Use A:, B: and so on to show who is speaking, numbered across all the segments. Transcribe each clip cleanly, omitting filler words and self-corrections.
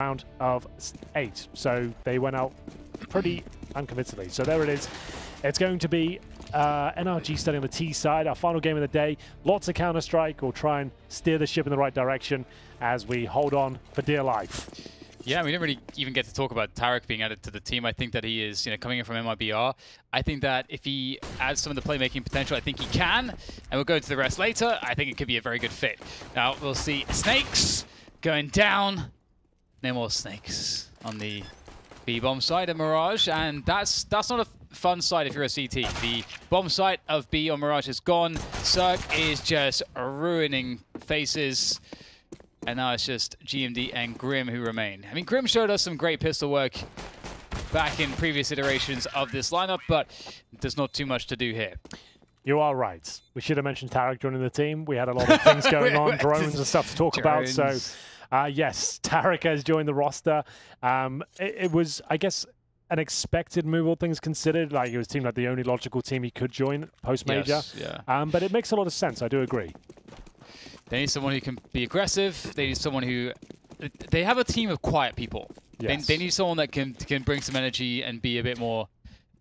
A: round of 8. So they went out pretty unconvincingly. So there it is. It's going to be NRG starting on the T side, our final game of the day. Lots of Counter-Strike. We'll try and steer the ship in the right direction as we hold on for dear life.
B: Yeah, we didn't really even get to talk about Tarik being added to the team. I think that he is, coming in from MIBR. I think that if he adds some of the playmaking potential, I think he can. And we'll go into the rest later. I think it could be a very good fit. Now, we'll see Snakes going down. No more Snakes on the B-bomb side of Mirage. And that's not a fun side if you're a CT. The bomb site of B on Mirage is gone. Cirque is just ruining faces. And now it's just GMD and Grim who remain. I mean, Grim showed us some great pistol work back in previous iterations of this lineup, but there's not too much to do here.
A: You are right. We should have mentioned Tarik joining the team. We had a lot of things going on, drones and stuff to talk about. So, yes, Tarik has joined the roster. It was, I guess, an expected move, all things considered. Like, it was seemed like the only logical team he could join post-major.
B: Yes, yeah.
A: But it makes a lot of sense. I do agree.
B: They need someone who can be aggressive. They need someone who... They have a team of quiet people.
A: Yes.
B: They need someone that can bring some energy and be a bit more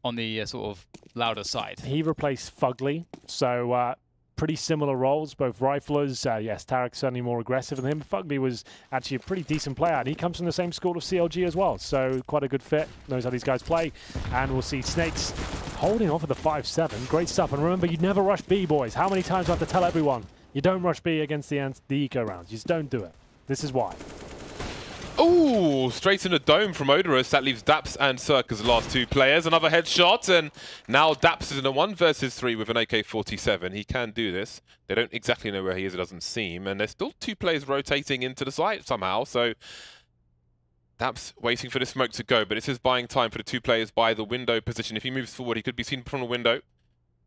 B: on the sort of louder side.
A: He replaced Fugly, so pretty similar roles, both riflers. Yes, Tarik's certainly more aggressive than him. Fugly was actually a pretty decent player, and he comes from the same school of CLG as well, so quite a good fit. Knows how these guys play, and we'll see Snakes holding off at the 5-7. Great stuff, and remember, you never rush B, boys. How many times do I have to tell everyone? You don't rush B against the eco rounds. You just don't do it. This is why.
C: Ooh, straight in the dome from Odorous. That leaves Daps and Cirque as the last two players. Another headshot, and now Daps is in a 1 versus 3 with an AK-47. He can do this. They don't exactly know where he is, it doesn't seem. And there's still 2 players rotating into the site somehow. So Daps waiting for the smoke to go, but this is buying time for the 2 players by the window position. If he moves forward, he could be seen from the window.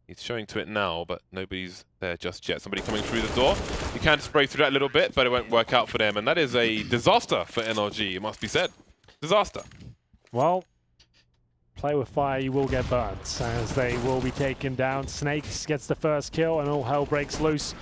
C: He's showing to it now, but nobody's there just yet. Somebody coming through the door. You can spray through that a little bit, but it won't work out for them. And that is a disaster for NRG, it must be said. Disaster.
A: Well, play with fire, you will get burnt, as they will be taken down. Snakes gets the first kill, and all hell breaks loose.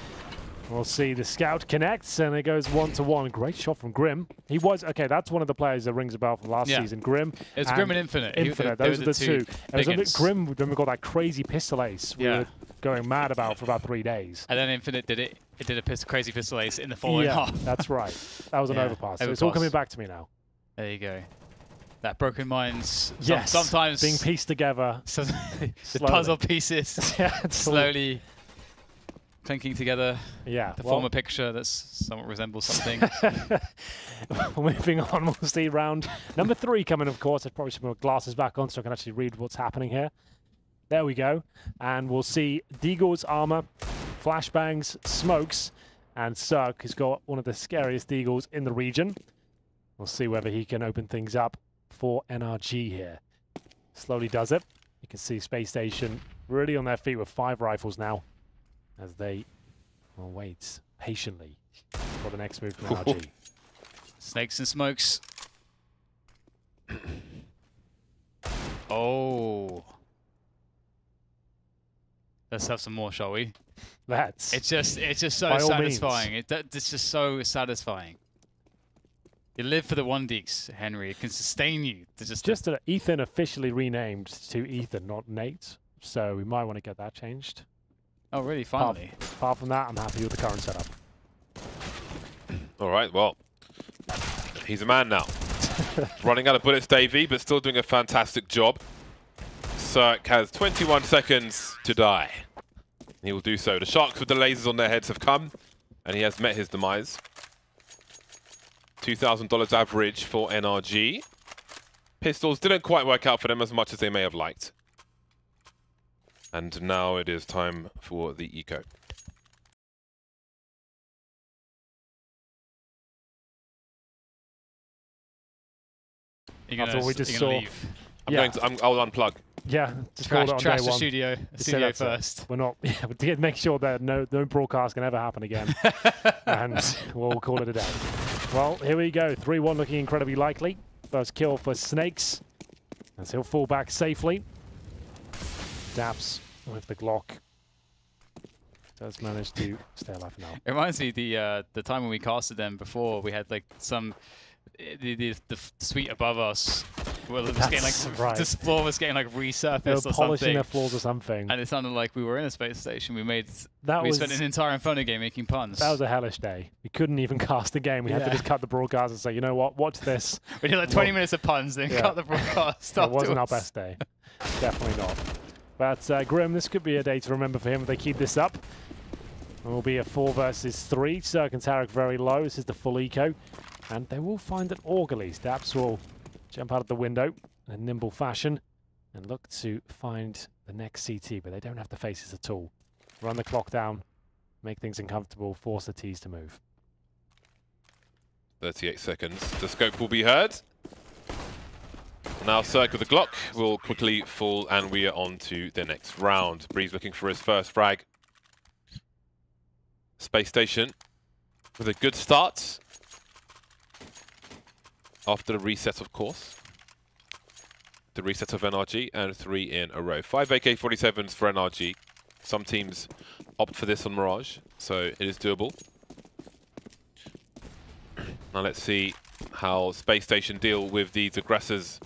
A: We'll see the scout connects, and it goes 1-1. Great shot from Grim. He was, okay, that's one of the players that rings a bell from last season. Grim.
B: It's Grim and Infinite.
A: Infinite, those are the two. It was a bit Grim when we got that crazy pistol ace we were going mad about for about 3 days.
B: And then Infinite did it. It did a crazy pistol ace in the following half.
A: That's right. That was an overpass. So it's all coming back to me now.
B: There you go. That broken minds
A: sometimes being pieced together.
B: The puzzle pieces slowly clinking together to form a picture that somewhat resembles something.
A: Moving on, we'll see round number 3 coming, of course. I probably should put my glasses back on so I can actually read what's happening here. There we go. And we'll see Deagle's armor, flashbangs, smokes, and Cirque, who's got one of the scariest Deagles in the region. We'll see whether he can open things up for NRG here. Slowly does it. You can see Spacestation really on their feet with 5 rifles now, as they will wait patiently for the next move from NRG.
B: Snakes and smokes. Oh. Let's have some more, shall we?
A: It's
B: just so satisfying. It's just so satisfying. You live for the 1 deeks, Henry. It can sustain you.
A: Just Ethan officially renamed to Ethan, not Nate. So we might want to get that changed.
B: Oh, really? Finally.
A: Apart from that, I'm happy with the current setup.
C: All right, well, he's a man now. Running out of bullets, Davey, but still doing a fantastic job. Cirque has 21 seconds to die. He will do so. The Sharks with the lasers on their heads have come, and he has met his demise. $2,000 average for NRG. Pistols didn't quite work out for them as much as they may have liked. And now it is time for the eco.
A: After what we just saw.
C: I'll unplug.
B: Yeah, just trash the studio first.
A: We're not. Yeah, make sure that no broadcast can ever happen again, and we'll call it a day. Well, here we go. 3-1 looking incredibly likely. First kill for Snakes, as he'll fall back safely. Daps with the Glock does manage to stay alive now.
B: It reminds me the time when we casted them before. We had like some the suite above us, well, it was getting like
A: right.
B: this floor was getting like resurfaced
A: They were
B: or
A: polishing
B: something,
A: their floors or something.
B: and it sounded like we were in a space station. We
A: Was
B: spent an entire Inferno game making puns.
A: That was a hellish day. We couldn't even cast the game. We had to just cut the broadcast and say, you know what, watch this.
B: We did like 20 minutes of puns, then cut the broadcast.
A: It wasn't our best day. Definitely not. But Grim, this could be a day to remember for him if they keep this up. It will be a 4 versus 3. Cirque and Tarik very low. This is the full eco. And they will find an Orgally. Daps will jump out of the window in a nimble fashion and look to find the next CT, but they don't have the faces at all. Run the clock down, make things uncomfortable, force the Ts to move.
C: 38 seconds. The scope will be heard. Now Cirque with the Glock will quickly fall, and we are on to the next round. Breeze looking for his first frag. Space Station with a good start. After the reset, of course. The reset of NRG, and 3 in a row. 5 AK-47s for NRG. Some teams opt for this on Mirage, so it is doable. Now let's see how Space Station deal with these aggressors.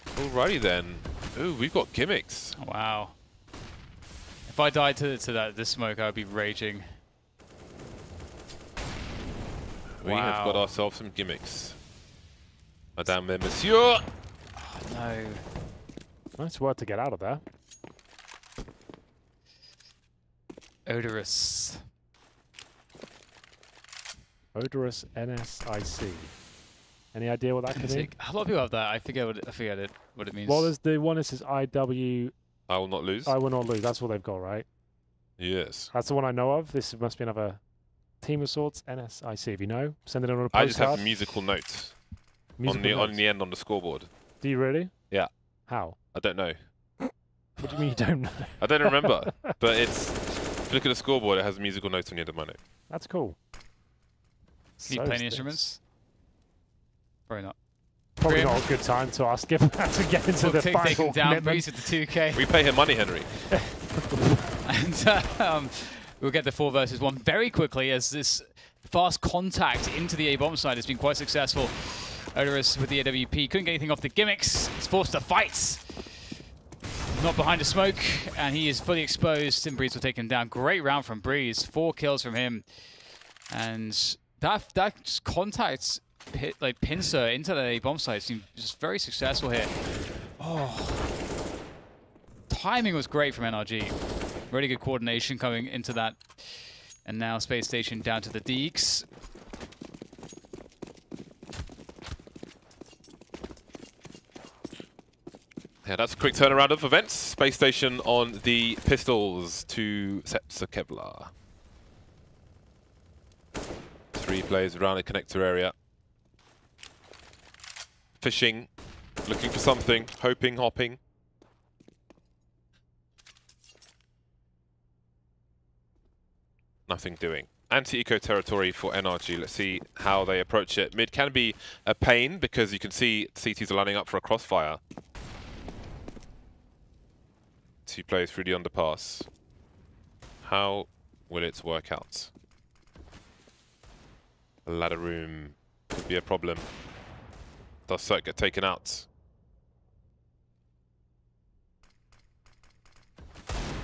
C: Alrighty then. Ooh, we've got gimmicks.
B: Oh, wow. If I died to this smoke, I would be raging.
C: We have got ourselves some gimmicks. Madame et Monsieur.
B: Oh, no.
A: Nice work to get out of there.
B: Odorous.
A: Odorous NSIC. Any idea what that could be?
B: A lot of people have that. I forget what it means.
A: Well, there's the one that says IW.
C: I will not lose.
A: I will not lose. That's what they've got, right?
C: Yes.
A: That's the one I know of. This must be another team of sorts. NSIC. If you know, send it on a postcard.
C: I just have musical notes on the end on the scoreboard.
A: Do you really?
C: Yeah.
A: How?
C: I don't know.
A: What do you mean you don't know?
C: I don't remember. But it's, if you look at the scoreboard, it has musical notes on the end of my note.
A: That's cool.
B: Can you play any instruments? Probably not.
A: Probably
B: Grim.
A: not a good time to ask him to get into the final
B: down
A: commitment.
B: Breeze with the 2K.
C: We pay him money, Henry.
B: And we'll get the 4 versus 1 very quickly, as this fast contact into the A-bomb side has been quite successful. Odorous with the AWP couldn't get anything off the gimmicks. He's forced to fight. Not behind a smoke, and he is fully exposed. And Breeze will take him down. Great round from Breeze. 4 kills from him, and that just contact hit like pincer into the bomb site seemed just very successful here. Oh, timing was great from NRG. Really good coordination coming into that, and now Space Station down to the Deeks.
C: Yeah, that's a quick turnaround of events. Space Station on the pistols, 2 sets of Kevlar. 3 players around the connector area. Fishing, looking for something, hoping, hopping. Nothing doing. Anti-eco territory for NRG. Let's see how they approach it. Mid can be a pain because you can see CTs are lining up for a crossfire. 2 players through the underpass. How will it work out? The ladder room could be a problem. Does Cirque get taken out?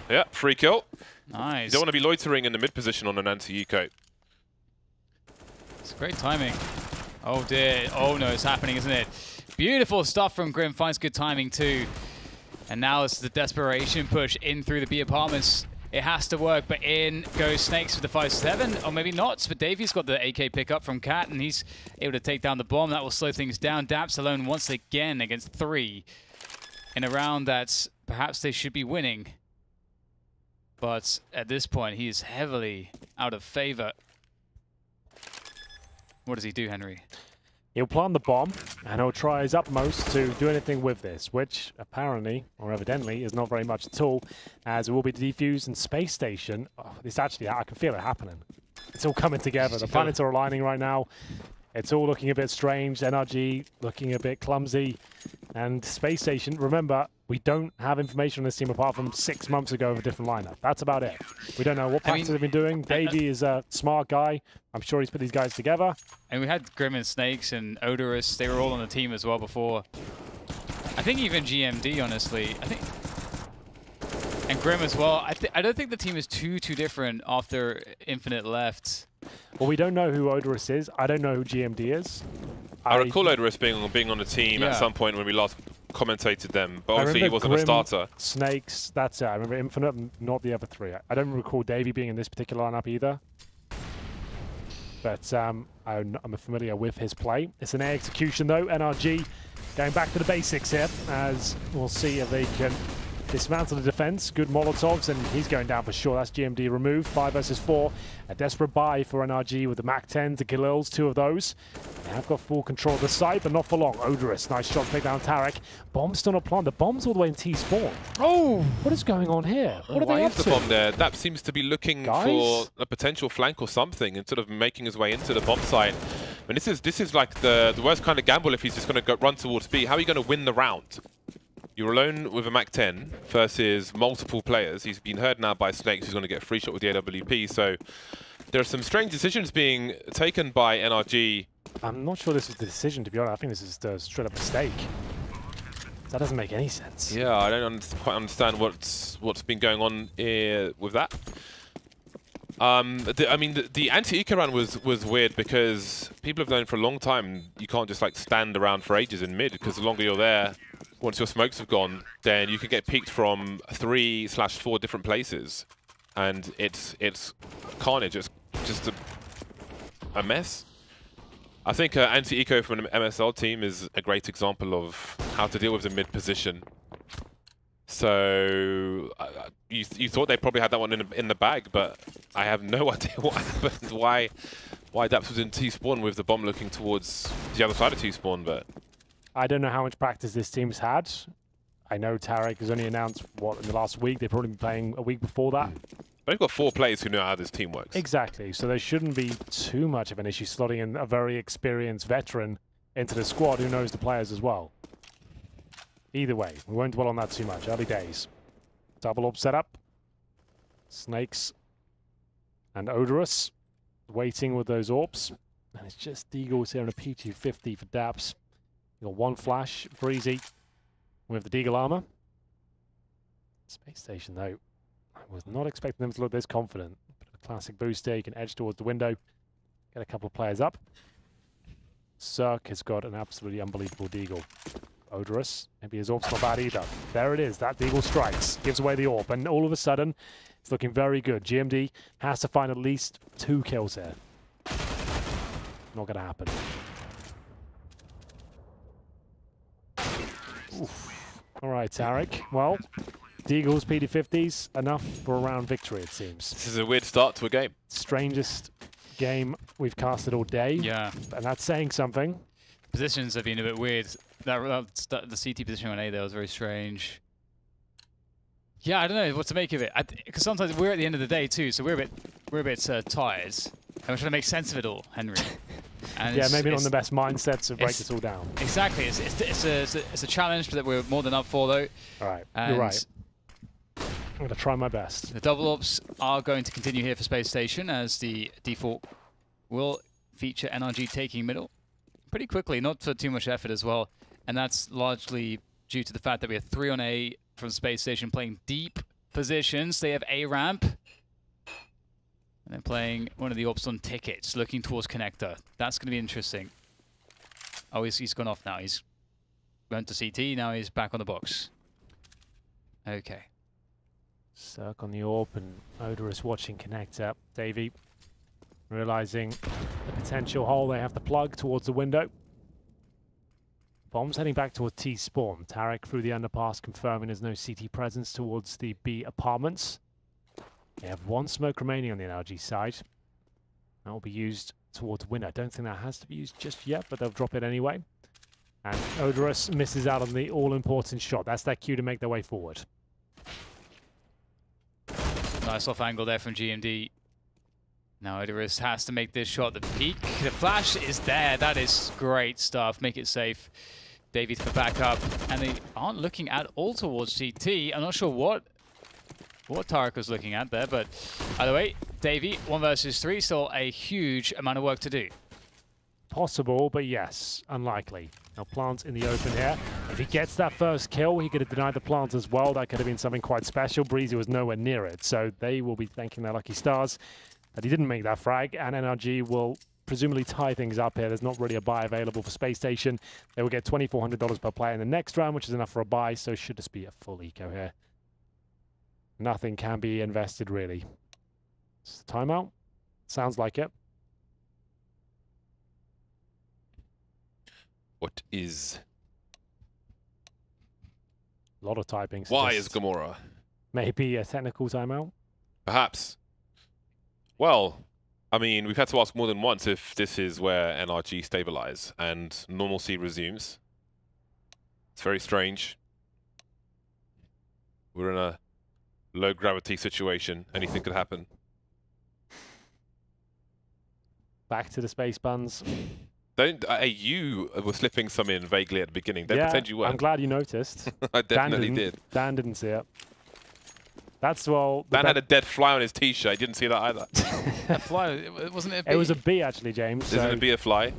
C: Yeah, free kill.
B: Nice.
C: You don't want to be loitering in the mid position on an anti-eco.
B: It's great timing. Oh dear. Oh no, it's happening, isn't it? Beautiful stuff from Grim. Finds good timing too. And now it's the desperation push in through the B apartments. It has to work, but in goes Snakes with the 5-7, or maybe not. But Davey's got the AK pickup from Cat, and he's able to take down the bomb. That will slow things down. Daps alone once again against 3 in a round that perhaps they should be winning. But at this point, he is heavily out of favor. What does he do, Henry?
A: He'll plant the bomb, and he'll try his utmost to do anything with this, which apparently, or evidently, is not very much at all, as it will be defused in Space Station. Oh, this actually, I can feel it happening. It's all coming together. The planets are aligning right now. It's all looking a bit strange. NRG looking a bit clumsy. And Spacestation, remember, we don't have information on this team apart from 6 months ago of a different lineup. That's about it. We don't know what practice they've been doing. Davey is a smart guy. I'm sure he's put these guys together.
B: And we had Grim and Snakes and Odorous. They were all on the team as well before. I think even GMD, honestly. I think... And Grim as well. I don't think the team is too different after Infinite left.
A: Well, we don't know who Odorous is. I don't know who GMD is.
C: I recall Odorous being on the team at some point when we last commentated them, but obviously he wasn't
A: Grim,
C: a starter.
A: Snakes, that's it. I remember Infinite, not the other three. I don't recall Davey being in this particular lineup either. But I'm familiar with his play. It's an A execution though. NRG going back to the basics here, as we'll see if they can dismantle the defense. Good Molotovs, and he's going down for sure. That's GMD removed. 5 versus 4. A desperate buy for NRG with the Mac-10s, the Galils, 2 of those. They have got full control of the site, but not for long. Odorous, nice shot to take down Tarik. Bomb's still not planted. Bomb's all the way in T-spawn. Oh! What is going on here? What are they up to?
C: Why is the bomb there? That seems to be looking for a potential flank or something, instead of making his way into the bomb site. I mean, this is like the worst kind of gamble if he's just going to run towards B. How are you going to win the round? You're alone with a Mac-10 versus multiple players. He's been heard now by Snakes, who's going to get a free shot with the AWP. So there are some strange decisions being taken by NRG.
A: I'm not sure this was the decision, to be honest. I think this is a straight up mistake. That doesn't make any sense.
C: Yeah, I don't quite understand what's been going on with that. I mean, the anti-eco run was weird because people have known for a long time you can't just like stand around for ages in mid, because the longer you're there, once your smokes have gone, then you can get peeked from 3/4 different places, and it's carnage. It's just a mess. I think anti-eco from an MSL team is a great example of how to deal with the mid position. So you thought they probably had that one in the bag, but I have no idea what happened. Why Daps was in T-spawn with the bomb looking towards the other side of T-spawn, but
A: I don't know how much practice this team's had. I know Tarik has only announced, what, in the last week? They've probably been playing a week before that.
C: They've got 4 players who know how this team works.
A: Exactly, so there shouldn't be too much of an issue slotting in a very experienced veteran into the squad who knows the players as well. Either way, we won't dwell on that too much. Early days. Double orb setup. Snakes and Odorous waiting with those orbs. And it's just Deagles here on a P250 for Daps. You got 1 flash, Breezy with the Deagle armor. Spacestation, though, I was not expecting them to look this confident. Bit of a classic boost there. You can edge towards the window, get a couple of players up. Cirque has got an absolutely unbelievable Deagle. Odorous, maybe his orb's not bad either. There it is, that Deagle strikes, gives away the orb, and all of a sudden, it's looking very good. GMD has to find at least 2 kills here. Not going to happen. Oof. All right, Tarik. Well, Deagles, PD50s, enough for a round victory, it seems.
C: This is a weird start to a game.
A: Strangest game we've casted all day.
B: Yeah.
A: And that's saying something.
B: Positions have been a bit weird. The CT position on A there was very strange. Yeah, I don't know what to make of it. Because sometimes we're at the end of the day too, so we're a bit tired, and we're trying to make sense of it all, Henry. And
A: yeah, maybe not in the best mindset to break this all down.
B: Exactly, it's a challenge that we're more than up for though.
A: All right, you're right. I'm going to try my best.
B: The double ops are going to continue here for Spacestation, as the default will feature NRG taking middle pretty quickly, not for too much effort as well. And that's largely due to the fact that we have 3 on A from Spacestation playing deep positions. They have A ramp. And they're playing one of the ops on tickets, looking towards connector. That's going to be interesting. Oh, he's gone off now. He's went to CT, now he's back on the box. Okay.
A: Cirque on the orb, and Odorous watching connector. Davey realizing the potential hole they have to plug towards the window. Bombs heading back towards T-spawn. Tarik through the underpass, confirming there's no CT presence towards the B apartments. They have 1 smoke remaining on the NRG side. That will be used towards window. I don't think that has to be used just yet, but they'll drop it anyway. And Odorous misses out on the all-important shot. That's their cue to make their way forward.
B: Nice off angle there from GMD. Now Odorous has to make this shot. The peak, the flash is there. That is great stuff. Make it safe. Davey for backup, and they aren't looking at all towards CT. I'm not sure what Tarik was looking at there, but either way, Davey, 1 versus 3, still a huge amount of work to do.
A: Possible, but yes, unlikely. Now Plant in the open here. If he gets that first kill, he could have denied the Plant as well. That could have been something quite special. Breezy was nowhere near it, so they will be thanking their lucky stars that he didn't make that frag, and NRG will presumably tie things up here. There's not really a buy available for Spacestation. They will get $2,400 per player in the next round, which is enough for a buy, so should this be a full eco here. Nothing can be invested, really. It's the timeout. Sounds like it.
C: What is?
A: A lot of typing.
C: Why is Gamora?
A: Maybe a technical timeout?
C: Perhaps. Well, I mean, we've had to ask more than once if this is where NRG stabilize and normalcy resumes. It's very strange. We're in a low gravity situation. Anything could happen.
A: Back to the space buns.
C: Don't. You were slipping some in vaguely at the beginning. Don't pretend you weren't.
A: I'm glad you noticed.
C: I definitely did.
A: Dan didn't see it. That's well.
C: Dan had a dead fly on his t-shirt. He didn't see that either.
B: A fly? Wasn't it a bee?
A: It was a bee, actually, James.
C: Isn't it a bee a fly?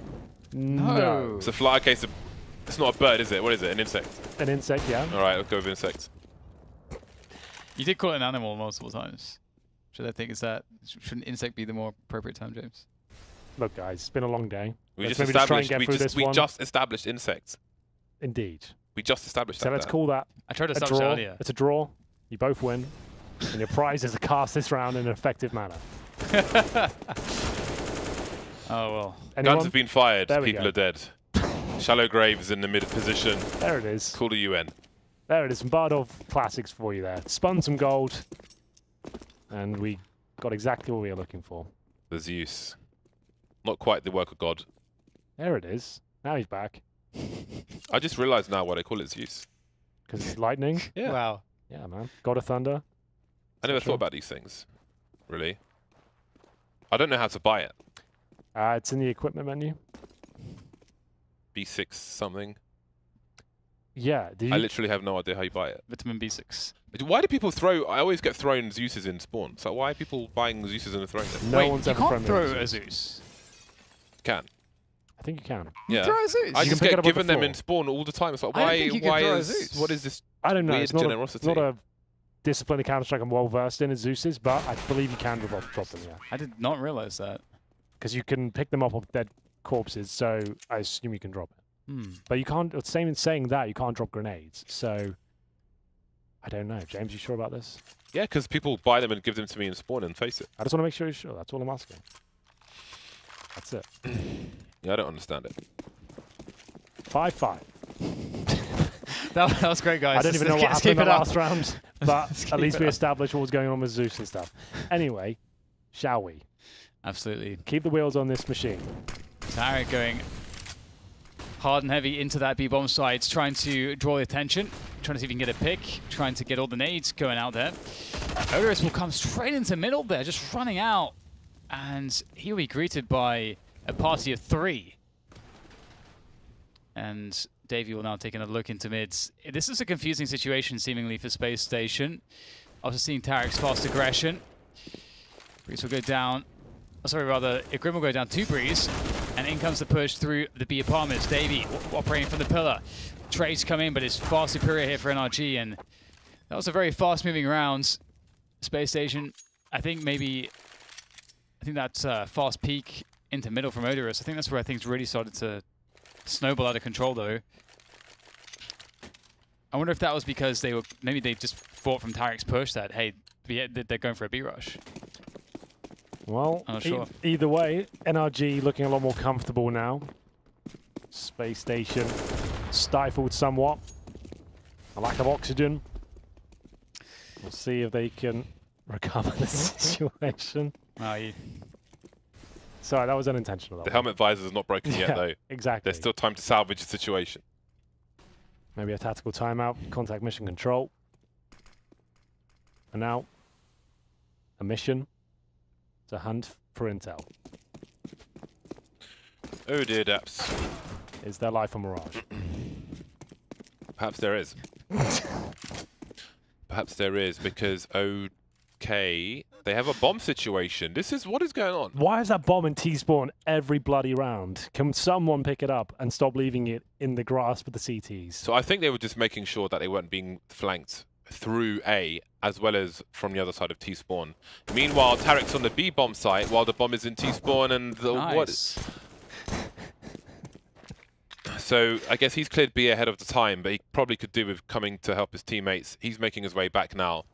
A: No.
C: It's a fly. Okay, so it's not a bird, is it? What is it? An insect?
A: An insect, yeah.
C: All right, let's go with insects.
B: You did call it an animal multiple times. Should I think is that? Shouldn't insect be the more appropriate term, James?
A: Look, guys, it's been a long day.
C: We
A: Let's
C: just
A: maybe try and
C: established.
A: get through
C: We
A: this
C: just established insects.
A: Indeed.
C: We just established that.
A: So let's call that
B: I tried to
A: a
B: establish
A: draw.
B: earlier.
A: It's a draw. You both win. And your prize is to cast this round in an effective manner.
B: Oh, well.
A: Anyone?
C: Guns have been fired.
A: There we
C: People
A: go.
C: are dead. Shallow graves in the mid position.
A: There it is.
C: Call the UN.
A: There it is. Some Bardov classics for you there. Spun some gold. And we got exactly what we were looking for.
C: The Zeus. Not quite the work of God.
A: There it is. Now he's back.
C: I just realised now why they call it Zeus.
A: Because it's lightning.
C: Yeah.
B: Wow.
A: Yeah, man. God of Thunder.
C: I never thought about these things. Really. I don't know how to buy it.
A: It's in the equipment menu.
C: B6 something.
A: Yeah.
C: I literally have no idea how you buy it.
B: Vitamin B6.
C: Why do people throw... I always get thrown Zeuses in spawn. So why are people buying Zeuses and throwing them?
A: No
B: Wait,
A: one's
B: you
A: ever
B: can't
A: thrown
B: throw
A: me
B: a Zeus.
C: Can.
A: I think you can.
C: Yeah.
B: Throw a Zeus.
C: I
A: You
C: just
A: can pick it
C: get
A: up off the
C: given them
A: floor.
C: in spawn all the time. It's like,
B: I don't
C: why?
B: think you can
C: Why
B: throw a
C: is...
B: Zeus.
C: What is this
A: I don't know.
C: weird
A: It's not
C: generosity?
A: not a discipline of Counter-Strike I'm well versed in as Zeus's, but I believe you can drop them, yeah.
B: I did not realize that.
A: Because you can pick them up off dead corpses, so I assume you can drop it.
B: Hmm.
A: But you can't, it's same in saying that, you can't drop grenades, so I don't know. James, you sure about this?
C: Yeah, because people buy them and give them to me in spawn and face it.
A: I just want to make sure you're sure. That's all I'm asking. That's it.
C: Yeah, I don't understand it.
A: 5-5.
B: That was great, guys.
A: I don't even know what
B: Let's
A: happened in
B: keep
A: the
B: it up.
A: last round, but
B: Let's
A: at
B: keep
A: least
B: it
A: we
B: up.
A: established what was going on with Zeus and stuff. Anyway, shall we?
B: Absolutely.
A: Keep the wheels on this machine.
B: Tarik going hard and heavy into that B-bomb side, trying to draw the attention, trying to see if he can get a pick, trying to get all the nades going out there. Odorous will come straight into middle there, just running out, and he'll be greeted by a party of 3. And Davey will now take another look into mids. This is a confusing situation, seemingly, for Space Station. After seeing Tarik's fast aggression, Breeze will go down. Oh, sorry, rather, Grim will go down to Breeze, and in comes the push through the B apartments. Davey operating from the pillar. Trace come in, but it's far superior here for NRG, and that was a very fast-moving round. Space Station, I think that fast peak into middle from Odorous, I think that's where things really started to snowball out of control, though. I wonder if that was because maybe they just thought from Tarik's push that, hey, they're going for a B rush.
A: Well,
B: I'm not sure.
A: Either way, NRG looking a lot more comfortable now. Space Station stifled somewhat. A lack of oxygen. We'll see if they can recover the situation. Sorry, that was unintentional.
C: The helmet visor is not broken yet, though.
A: Exactly.
C: There's still time to salvage the situation.
A: Maybe a tactical timeout, contact mission control. And now, a mission to hunt for intel.
C: Oh dear, Daps.
A: Is there life on Mirage?
C: Perhaps there is. Perhaps there is, because okay, they have a bomb situation. What is going on?
A: Why is that bomb in T-spawn every bloody round? Can someone pick it up and stop leaving it in the grasp of the CTs?
C: So I think they were just making sure that they weren't being flanked through A, as well as from the other side of T-spawn. Meanwhile, Tarik's on the B bomb site while the bomb is in T-spawn, and the
B: Nice.
C: So I guess he's cleared B ahead of the time, but he probably could do with coming to help his teammates. He's making his way back now.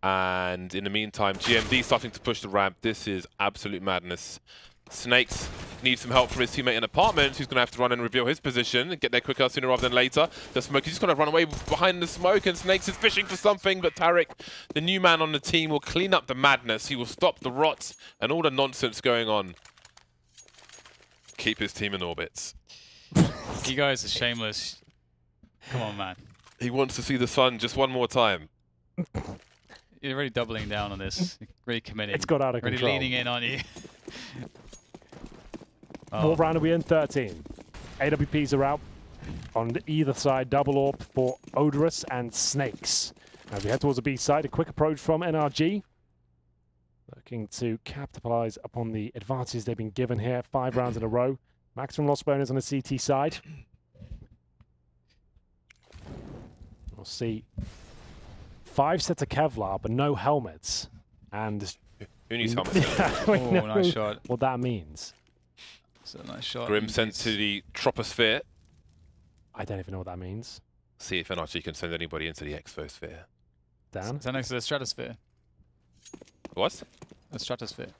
C: And in the meantime, GMD starting to push the ramp. This is absolute madness. Snakes needs some help from his teammate in Apartments, who's going to have to run and reveal his position and get there quicker sooner rather than later. The smoke, he's just going to run away behind the smoke, and Snakes is fishing for something, but Tarik, the new man on the team, will clean up the madness. He will stop the rots and all the nonsense going on. Keep his team in orbits.
B: You guys are shameless. Come on, man.
C: He wants to see the sun just one more time.
B: You're really doubling down on this. You're really committing.
A: It's got out of control.
B: Really leaning in on you.
A: What round are we in? 13. AWPs are out on either side. Double AWP for Odorous and Snakes. As we head towards the B side, a quick approach from NRG. Looking to capitalize upon the advantages they've been given here. 5 rounds in a row. Maximum loss bonus on the CT side. We'll see 5 sets of Kevlar, but no helmets. And
C: who needs helmets?
B: Nice shot.
A: What that means.
B: It's a nice shot.
C: Grim sent to the troposphere.
A: I don't even know what that means.
C: See if NRG can send anybody into the exosphere.
A: Dan?
B: Is that next to the stratosphere?
C: What?
B: The stratosphere.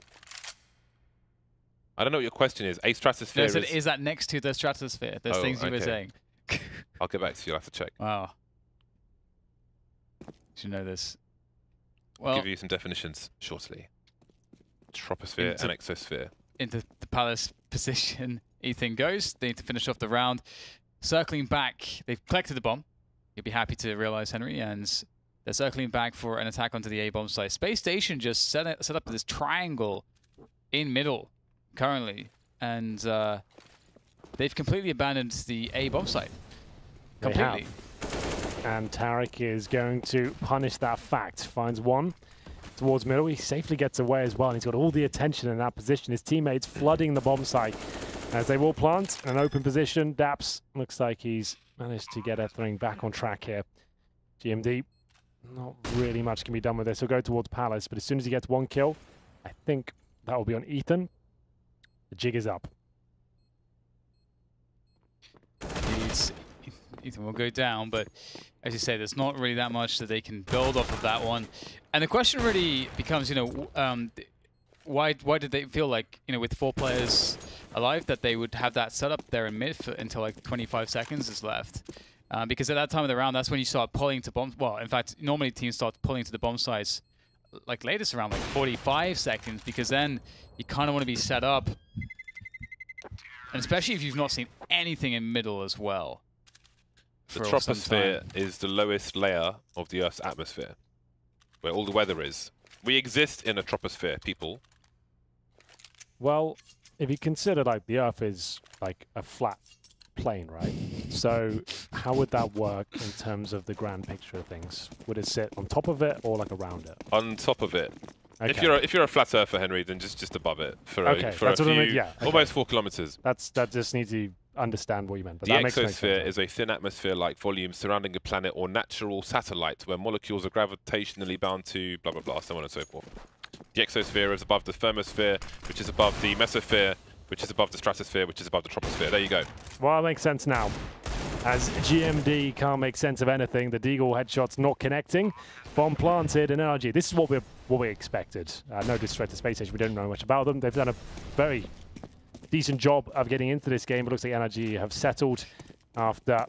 C: I don't know what your question is. A stratosphere
B: No, is that next to the stratosphere? Those things you were saying.
C: I'll get back to you. I'll have to check.
B: Wow. You should know this.
C: I'll give you some definitions shortly. Troposphere and exosphere.
B: Into the palace position, Ethan goes. They need to finish off the round. Circling back, they've collected the bomb. You'll be happy to realize, Henry, and they're circling back for an attack onto the A bomb site. Space Station just set up this triangle in middle currently, and they've completely abandoned the A bomb site. Completely.
A: And Tarik is going to punish that fact. Finds one towards middle. He safely gets away as well, and he's got all the attention in that position. His teammates flooding the bomb site as they will plant an open position. Daps looks like he's managed to get everything back on track here. GMD, not really much can be done with this. He'll go towards Palace, but as soon as he gets 1 kill, I think that will be on Ethan. The jig is up.
B: Ethan will go down, but as you say, there's not really that much that they can build off of that one. And the question really becomes, why did they feel like, with 4 players alive, that they would have that set up there in mid until like 25 seconds is left? Because at that time of the round, that's when you start pulling to bombs. Well, in fact, normally teams start pulling to the bomb sites like latest around like 45 seconds, because then you kind of want to be set up. And especially if you've not seen anything in middle as well.
C: The troposphere is the lowest layer of the Earth's atmosphere, where all the weather is. We exist in a troposphere, people.
A: Well, if you consider like the Earth is like a flat plane, right? So how would that work in terms of the grand picture of things? Would it sit on top of it or like around it?
C: On top of it.
A: Okay.
C: If you're a flat earther, Henry, then just above it for a few, almost 4 kilometers.
A: That just needs to understand what you meant. But
C: the
A: that makes
C: exosphere is a thin atmosphere-like volume surrounding a planet or natural satellite where molecules are gravitationally bound to blah blah blah, so on and so forth. The exosphere is above the thermosphere, which is above the mesosphere, which is above the stratosphere, which is above the troposphere. There you go.
A: Well, that makes sense now. As GMD can't make sense of anything, the Deagle headshot's not connecting. Bomb planted in NRG. This is what we expected. No disrespect to Spacestation, we don't know much about them. They've done a very decent job of getting into this game, but looks like NRG have settled after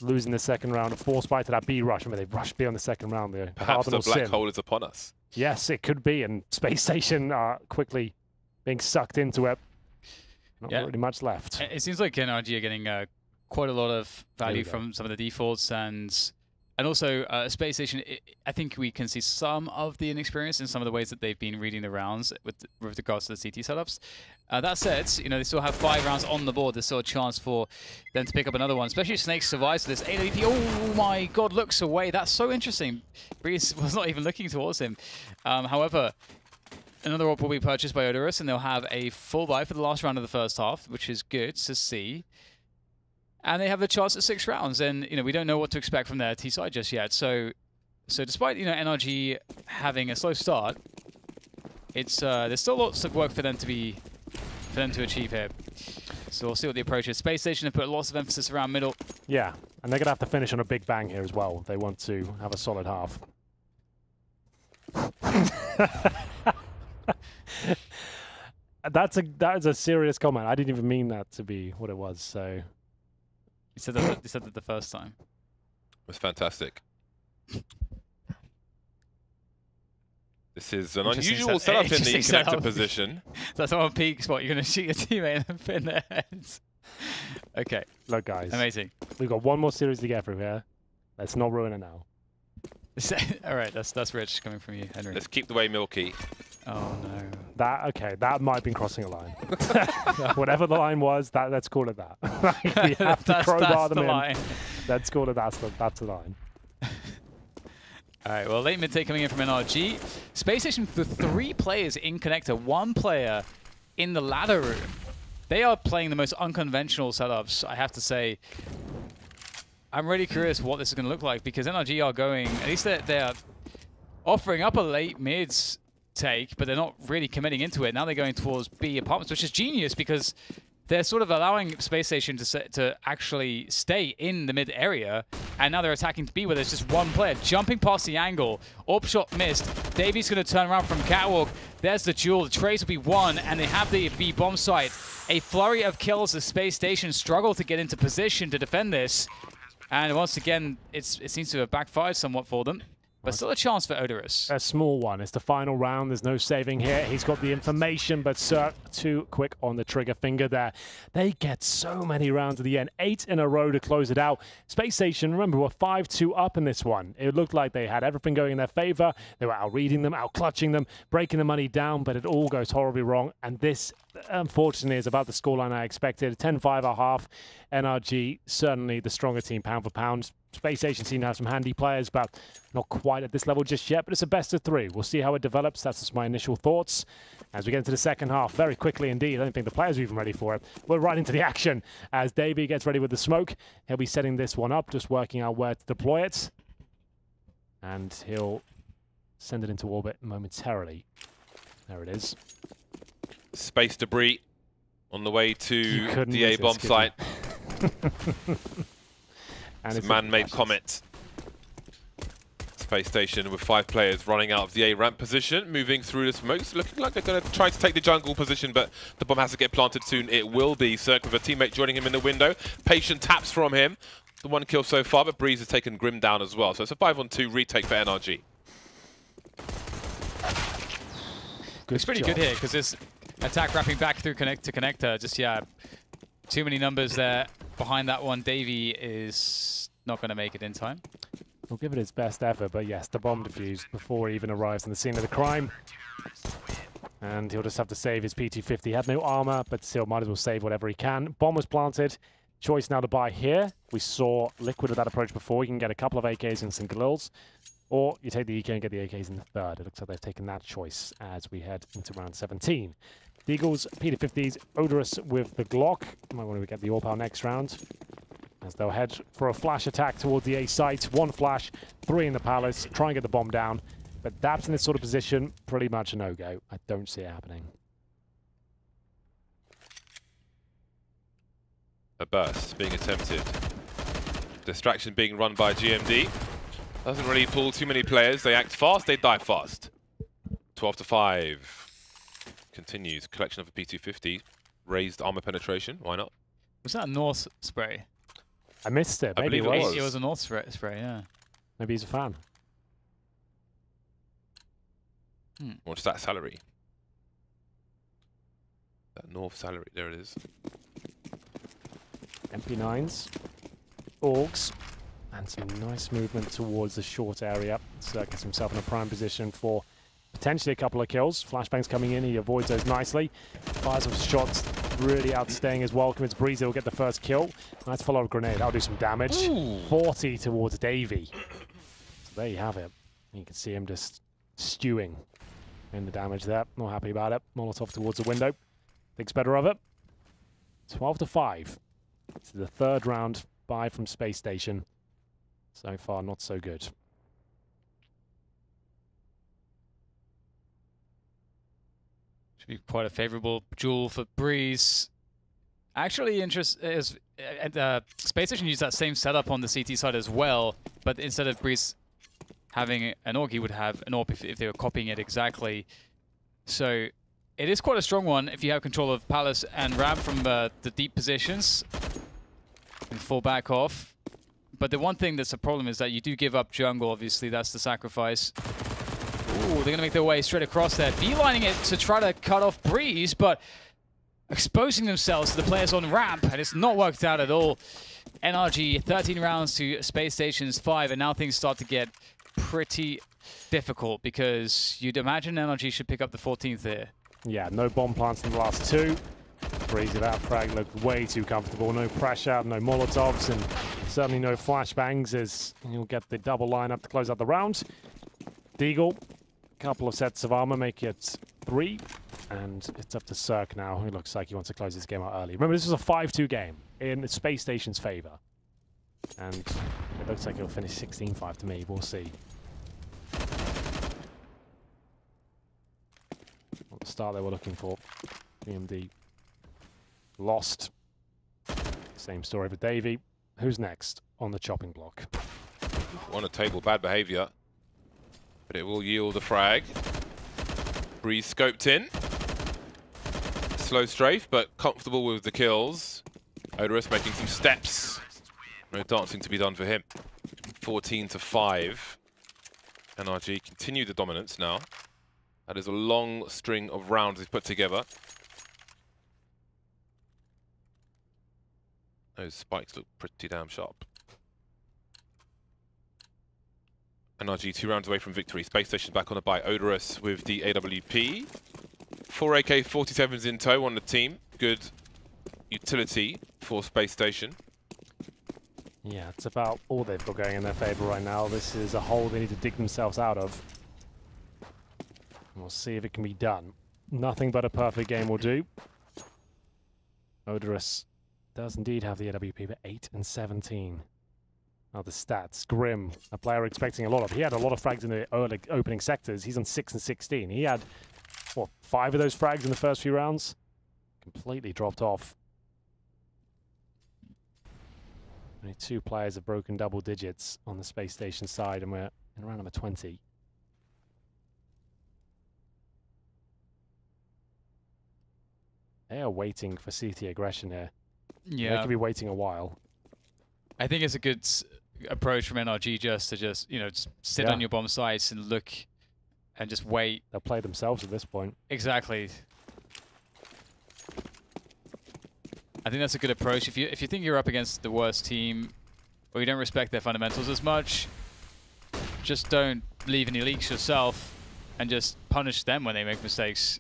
A: losing the second round of force by to that B rush. I mean, they rushed B on the second round.
C: Perhaps the black hole is upon us.
A: Yes, it could be, and Space Station are quickly being sucked into it. Not really much left.
B: It seems like NRG are getting quite a lot of value from some of the defaults, and And also, Spacestation, I think we can see some of the inexperience in some of the ways that they've been reading the rounds with regards to the CT setups. That said, you know, they still have 5 rounds on the board. There's still a chance for them to pick up another one, especially if Snake survives this. AWP, oh my god, looks away. That's so interesting. Breeze was not even looking towards him. However, another AWP will be purchased by Odorous, and they'll have a full buy for the last round of the first half, which is good to see. And they have a chance at 6 rounds, and you know we don't know what to expect from their T side just yet. So despite NRG having a slow start, it's there's still lots of work for them to achieve here. So we'll see what the approach is. Spacestation have put lots of emphasis around middle.
A: Yeah, and they're gonna have to finish on a big bang here as well if they want to have a solid half. That is a serious comment. I didn't even mean that to be what it was. So.
B: You said that the first time.
C: It was fantastic. This is an unusual setup in the connector position.
B: That's on peak spot. You're going to shoot your teammate and pin their heads. Okay.
A: Look, guys.
B: Amazing.
A: We've got one more series to get through here. Let's not ruin it now.
B: All right, that's rich coming from you, Henry.
C: Let's keep the way milky.
B: Oh no.
A: That might have been crossing a line. Whatever the line was, let's call it that. We have to crowbar them in. Line. Let's call it that's the line.
B: All right, well, late mid-take coming in from NRG. Spacestation for 3 players in connector, 1 player in the ladder room. They are playing the most unconventional setups, I have to say. I'm really curious what this is going to look like because NRG are going, at least they're offering up a late mids take, but they're not really committing into it. Now they're going towards B apartments, which is genius because they're sort of allowing Spacestation to actually stay in the mid area, and now they're attacking B where there's just 1 player jumping past the angle. AWP shot missed. Davies going to turn around from catwalk. There's the duel. The trace will be won, and they have the B bomb site. A flurry of kills as Spacestation struggle to get into position to defend this. And once again, it seems to have backfired somewhat for them. But still a chance for Odorous.
A: A small one. It's the final round. There's no saving here. He's got the information, but Cirque too quick on the trigger finger there. They get so many rounds at the end. 8 in a row to close it out. Spacestation, remember, were 5-2 up in this one. It looked like they had everything going in their favor. They were out-reading them, out-clutching them, breaking the money down, but it all goes horribly wrong. And this, unfortunately, is about the scoreline I expected. 10-5 at half. NRG, certainly the stronger team pound for pound. Spacestation seem to have some handy players, but not quite at this level just yet. But it's a best of 3. We'll see how it develops. That's just my initial thoughts. As we get into the second half, very quickly indeed. I don't think the players are even ready for it. We're right into the action as Davey gets ready with the smoke. He'll be setting this one up, just working out where to deploy it. And he'll send it into orbit momentarily. There it is.
C: Space debris on the way to the A-bomb site. And it's a man-made comet. Spacestation with 5 players running out of the A-ramp position, moving through the smokes, looking like they're going to try to take the jungle position, but the bomb has to get planted soon. It will be. Cirque with a teammate joining him in the window. Patient taps from him. The 1 kill so far, but Breeze has taken Grim down as well. So it's a 5-on-2 retake for NRG.
B: It's pretty good here because this attack wrapping back through connector. Just, yeah, too many numbers there. Behind that one, Davey is not going to make it in time.
A: We'll give it its best effort, but yes, the bomb defused before he even arrives on the scene of the crime. And he'll just have to save his PT-50. He had no armor, but still might as well save whatever he can. Bomb was planted. Choice now to buy here. We saw Liquid with that approach before. You can get a couple of AKs and some Galils, or you take the EK and get the AKs in the third. It looks like they've taken that choice as we head into round 17. The Eagles, PT-50s, Odorous with the Glock. Might want to get the AWP next round. As they'll head for a flash attack towards the A site. 1 flash, 3 in the palace. Try and get the bomb down. But Daps in this sort of position, pretty much a no-go. I don't see it happening.
C: A burst being attempted. Distraction being run by GMD. Doesn't really pull too many players. They act fast, they die fast. 12-5. Continues. Collection of a P250. Raised armor penetration. Why not?
B: Was that a North spray?
A: I missed it.
C: Maybe it was.
B: It was a North spray, yeah.
A: Maybe he's a fan.
C: What's that salary? That North salary. There it is.
A: MP9s. Orgs. And some nice movement towards the short area. So gets himself in a prime position for potentially a couple of kills. Flashbangs coming in, he avoids those nicely. Fires off shots, really outstaying his welcome. It's Breezy will get the first kill. Nice follow-up grenade, that'll do some damage. Ooh. 40 towards Davey. So there you have it. You can see him just stewing in the damage there. Not happy about it. Molotov towards the window. Thinks better of it. 12-5. It's the third round bye from Space Station. So far, not so good.
B: Should be quite a favorable duel for Breeze. Actually, Space Station used that same setup on the CT side as well, but instead of Breeze having an AWP, he would have an AWP if they were copying it exactly. So it is quite a strong one if you have control of Palace and Ramp from the deep positions and fall back off. But the one thing that's a problem is that you do give up jungle, obviously, that's the sacrifice. Ooh, they're going to make their way straight across there, beelining it to try to cut off Breeze, but exposing themselves to the players on Ramp, and it's not worked out at all. NRG, 13 rounds to Space Station's 5, and now things start to get pretty difficult because you'd imagine NRG should pick up the 14th here.
A: Yeah, no bomb plants in the last two. Breezy, that frag looked way too comfortable. No pressure, no Molotovs, and certainly no flashbangs as you'll get the double lineup to close out the round. Deagle, a couple of sets of armor make it 3, and it's up to Cirque now, who looks like he wants to close this game out early. Remember, this was a 5-2 game in Space Station's favor, and it looks like it'll finish 16-5 to me. We'll see. What the start they were looking for. BMD lost. Same story for Davey. Who's next on the chopping block?
C: On a table, bad behavior. But it will yield a frag. Breeze scoped in. Slow strafe, but comfortable with the kills. Odorous making some steps. No dancing to be done for him. 14-5. NRG continue the dominance now. That is a long string of rounds he's put together. Those spikes look pretty damn sharp. NRG 2 rounds away from victory. Space Station back on the bye. Odorous with the AWP. 4 AK-47s in tow on the team. Good utility for Space Station.
A: Yeah, it's about all they've got going in their favor right now. This is a hole they need to dig themselves out of. We'll see if it can be done. Nothing but a perfect game will do. Odorous does indeed have the AWP, but 8 and 17. Now the stats. Grim, a player expecting a lot of. He had a lot of frags in the early opening sectors. He's on 6 and 16. He had, what, 5 of those frags in the first few rounds? Completely dropped off. Only 2 players have broken double digits on the Space Station side, and we're in round number 20. They are waiting for CT aggression here.
B: Yeah.
A: They could be waiting a while.
B: I think it's a good approach from NRG just to just sit on your bomb sites and look and just wait.
A: They'll play themselves at this point.
B: Exactly. I think that's a good approach. If you think you're up against the worst team or you don't respect their fundamentals as much, just don't leave any leaks yourself and just punish them when they make mistakes.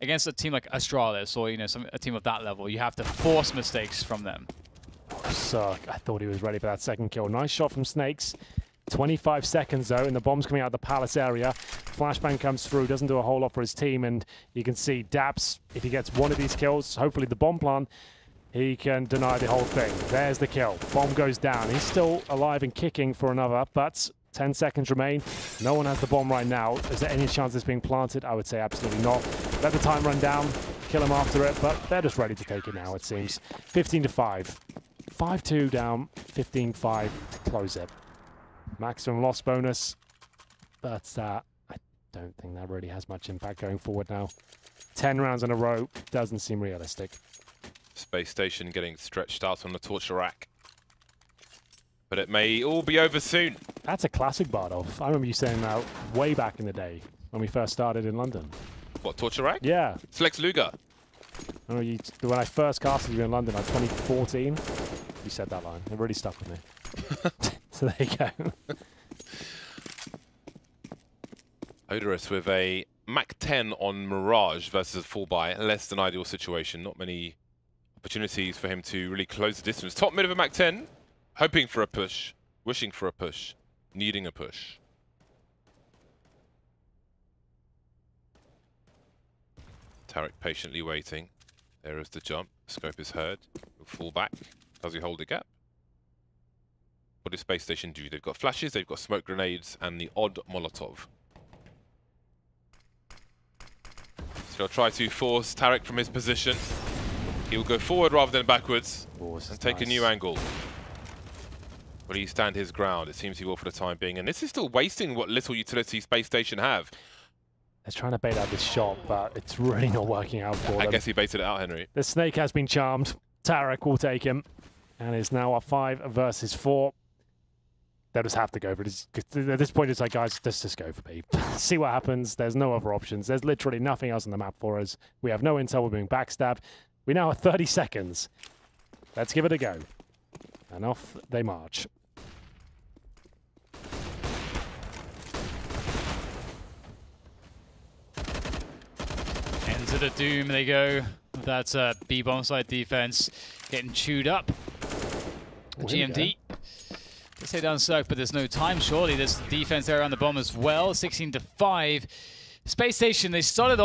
B: Against a team like Astralis or a team of that level, you have to force mistakes from them.
A: Suck. I thought he was ready for that second kill. Nice shot from Snakes. 25 seconds though, and the bomb's coming out of the Palace area. Flashbang comes through, doesn't do a whole lot for his team, and you can see Daps, if he gets one of these kills, hopefully the bomb plant, he can deny the whole thing. There's the kill. Bomb goes down. He's still alive and kicking for another, but 10 seconds remain. No one has the bomb right now. Is there any chance it's being planted? I would say absolutely not. Let the time run down, kill him after it, but they're just ready to take it now, it seems. 15-5. 5-2 down, 15-5 to close it. Maximum loss bonus, but I don't think that really has much impact going forward now. 10 rounds in a row doesn't seem realistic.
C: Space Station getting stretched out on the torture rack. But it may all be over soon.
A: That's a classic Bardolph. I remember you saying that way back in the day when we first started in London.
C: What, torture rack?
A: Yeah.
C: It's Lex Luger.
A: I remember when I first casted you in London, like 2014, you said that line. It really stuck with me. So there you go.
C: Odorous with a Mac 10 on Mirage versus a full buy. Less than ideal situation. Not many opportunities for him to really close the distance. Top mid of a Mac 10. Hoping for a push. Wishing for a push. Needing a push. Tarik patiently waiting. There is the jump. Scope is heard. He'll fall back. Does he hold the gap? What does Space Station do? They've got flashes, they've got smoke grenades, and the odd Molotov. So he'll try to force Tarik from his position. He'll go forward rather than backwards and take a new angle. Will he stand his ground? It seems he will for the time being. And this is still wasting what little utility Space Station have.
A: They're trying to bait out this shot, but it's really not working out for them.
C: I guess he baited it out, Henry.
A: The snake has been charmed. Tarik will take him. And it's now a 5 versus 4. They'll just have to go for it. At this point, it's like, guys, let's just go for B. See what happens. There's no other options. There's literally nothing else on the map for us. We have no intel. We're being backstabbed. We now have 30 seconds. Let's give it a go. And off they march.
B: Into the doom they go. That's B bomb side defense getting chewed up. GMD. They say down circ, but there's no time. Surely there's defense there around the bomb as well. 16 to 5. Space Station, they started off